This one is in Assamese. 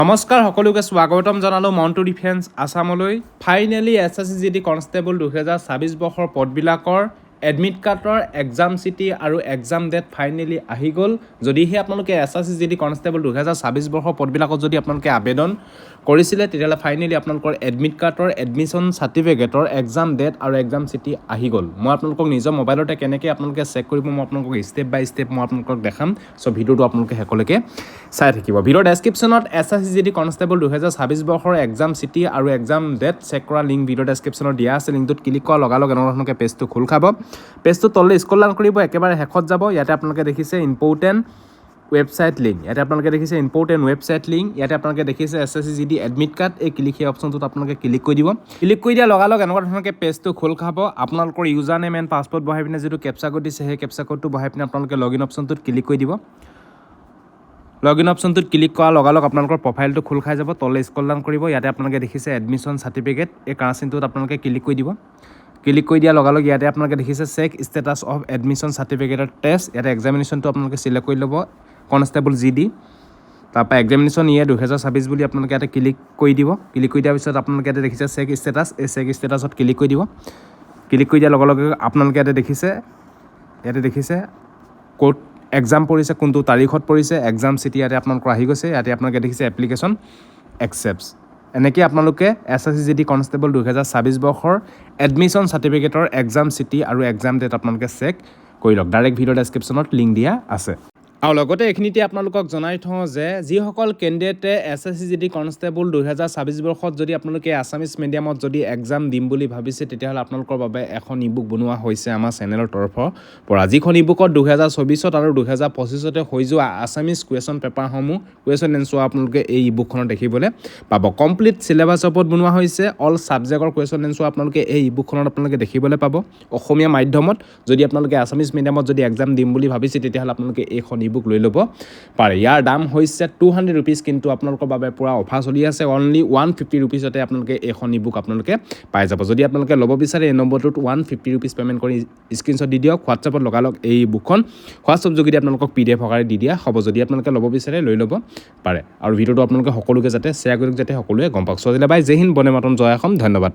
নমস্কাৰ সকলোকে স্বাগতম জনালোঁ মণ্টু ডিফেন্স আছামলৈ। ফাইনেলি SSC কনষ্টেবল 2024 বৰ্ষৰ পদবিলাকৰ এডমিট কাৰ্ডৰ এক্সাম চিটি আৰু এক্সাম ডেট ফাইনেলি আহি গ'ল। যদিহে আপোনালোকে SSC কনষ্টেবল 2024 বৰ্ষৰ পদবিলাকত যদি আপোনালোকে আবেদন কৰিছিলে তেতিয়াহ'লে ফাইনেলি আপোনালোকৰ এডমিট কাৰ্ডৰ এডমিশ্যন চাৰ্টিফিকেটৰ এক্সাম ডেট আৰু এক্সাম চিটি আহি গ'ল। মই আপোনালোকক নিজৰ মোবাইলতে কেনেকৈ আপোনালোকে চেক কৰিব মই আপোনালোকক ষ্টেপ বাই ষ্টেপ মই আপোনালোকক দেখাম। চ' ভিডিঅ'টো আপোনালোকে সকলোকে চাই থাকিব। ভিডিঅ'ৰ ডেছক্ৰিপশ্যনত SSC কনষ্টেবল 2024 বৰ্ষৰ এক্সাম চিটি আৰু এক্সাম ডেট চেক কৰা লিংক ভিডিঅ' ডেছক্ৰিপশ্যনত দিয়া আছে। লিংকটোত ক্লিক কৰাৰ লগে লগে এনেকুৱা ধৰণে পেজটো খোল খাব। পেজটো তললৈ স্ক্ৰল ডাউন কৰিব, একেবাৰে শেষত যাব। ইয়াতে আপোনালোকে দেখিছে ইম্পৰ্টেণ্ট ৱেবছাইট লিংক। ইয়াতে আপোনালোকে দেখিছে ইম্পৰ্টেণ্ট ৱেবছাইট লিংক। ইয়াতে আপোনালোকে দেখিছে SSC এডমিট কাৰ্ড। এই সেই অপশ্যনটোত আপোনালোকে ক্লিক কৰি দিব। ক্লিক কৰি দিয়াৰ লগে লগে এনেকুৱা ধৰণে পেজটো খোল খাব। আপোনালোকৰ ইউজাৰ নেম এণ্ড পাছপৰ্ট বহাই পিনে যিটো কেপচা কোড দিছে সেই কেপচা কোডটো বহাই পিনে আপোনালোকে লগ ইন অপশ্যনটোত ক্লিক কৰি দিব। লগ ইন অপশ্যনটোত ক্লিক কৰাৰ লগে লগে আপোনালোকৰ প্ৰফাইলটো খোল খাই যাব। তললৈ স্ক্ৰল ডাউন কৰিব। ইয়াতে আপোনালোকে দেখিছে এডমিশ্যন চাৰ্টিফিকেট, এই কাৰেঞ্চিটোত আপোনালোকে ক্লিক কৰি দিব। ক্লিক কৰি দিয়াৰ লগে লগে ইয়াতে আপোনালোকে দেখিছে চেক ষ্টেটাছ অফ এডমিশ্যন চাৰ্টিফিকেটৰ টেষ্ট। ইয়াতে এক্সামিনেশ্যনটো আপোনালোকে চিলেক্ট কৰি ল'ব কনষ্টেবল GD। তাৰপৰা এক্সামিনেশ্যন 2024 বুলি আপোনালোকে ইয়াতে ক্লিক কৰি দিব। ক্লিক কৰি দিয়াৰ পিছত আপোনালোকে ইয়াতে দেখিছে চেক ষ্টেটাছ, এই চেক ষ্টেটাছত ক্লিক কৰি দিব। ক্লিক কৰি দিয়াৰ লগে লগে আপোনালোকে ইয়াতে দেখিছে ক'ত এক্সাম পৰিছে, কোনটো তাৰিখত পৰিছে, এক্সাম চিটি ইয়াতে আপোনালোকৰ আহি গৈছে। ইয়াতে আপোনালোকে দেখিছে এপ্লিকেশ্যন একচেপ্টছ। এনেকৈ আপোনালোকে SSC কনষ্টেবল 2024 বৰ্ষৰ এডমিশ্যন চাৰ্টিফিকেটৰ এক্সাম চিটি আৰু এক্সাম ডেট আপোনালোকে চেক কৰি লওক। ডাইৰেক্ট ভিডিঅ' ডেছক্ৰিপশ্যনত লিংক দিয়া আছে। আৰু লগতে এইখিনিতে আপোনালোকক জনাই থওঁ যে যিসকল কেণ্ডিডেটে SSC কনষ্টেবল 2024 বৰ্ষত যদি আপোনালোকে আছামিজ মিডিয়ামত যদি এক্সাম দিম বুলি ভাবিছে তেতিয়াহ'লে আপোনালোকৰ বাবে এখন ইবুক বনোৱা হৈছে আমাৰ চেনেলৰ তৰফৰ পৰা। যিখন ইবুকত 2024 আৰু 2025 হৈ যোৱা আছামিজ কুৱেশ্যন পেপাৰসমূহ কুৱেশ্যন এনচাৰ আপোনালোকে এই ইবুকখনত দেখিবলৈ পাব। কমপ্লিট চিলেবাছৰ ওপৰত বনোৱা হৈছে। অল ছাবজেক্টৰ কুৱেশ্যন এনচাৰ আপোনালোকে এই ইবুকখনত আপোনালোকে দেখিবলৈ পাব। অসমীয়া মাধ্যমত যদি আপোনালোকে আছামিজ মিডিয়ামত যদি এক্সাম দিম বুলি ভাবিছে তেতিয়াহ'লে আপোনালোকে এইখন বুক লৈ ল'ব পাৰে। ইয়াৰ দাম হৈছে 200 ৰুপিজ, কিন্তু আপোনালোকৰ বাবে পূৰা অফাৰ চলি আছে। অনলি 150 ৰুপিজতে আপোনালোকে এইখন ইবুক আপোনালোকে পাই যাব। যদি আপোনালোকে ল'ব বিচাৰে এই নম্বৰটোত 150 ৰুপিজ পে'মেণ্ট কৰি স্ক্ৰীনশ্বট দি দিয়ক। হোৱাটছএপত লগালগ এই বুকখন হোৱাটছএপ যোগেদি আপোনালোকক PDF আকাৰে দি দিয়া হ'ব। যদি আপোনালোকে ল'ব বিচাৰে লৈ ল'ব পাৰে। আৰু ভিডিঅ'টো আপোনালোকে সকলোকে যাতে শ্বেয়াৰ কৰি যাতে সকলোৱে গম পাওক। চ' আজিলৈ বাই, জয় হিন্দ, বন্দে মাতৰম, জয় অসম, ধন্যবাদ।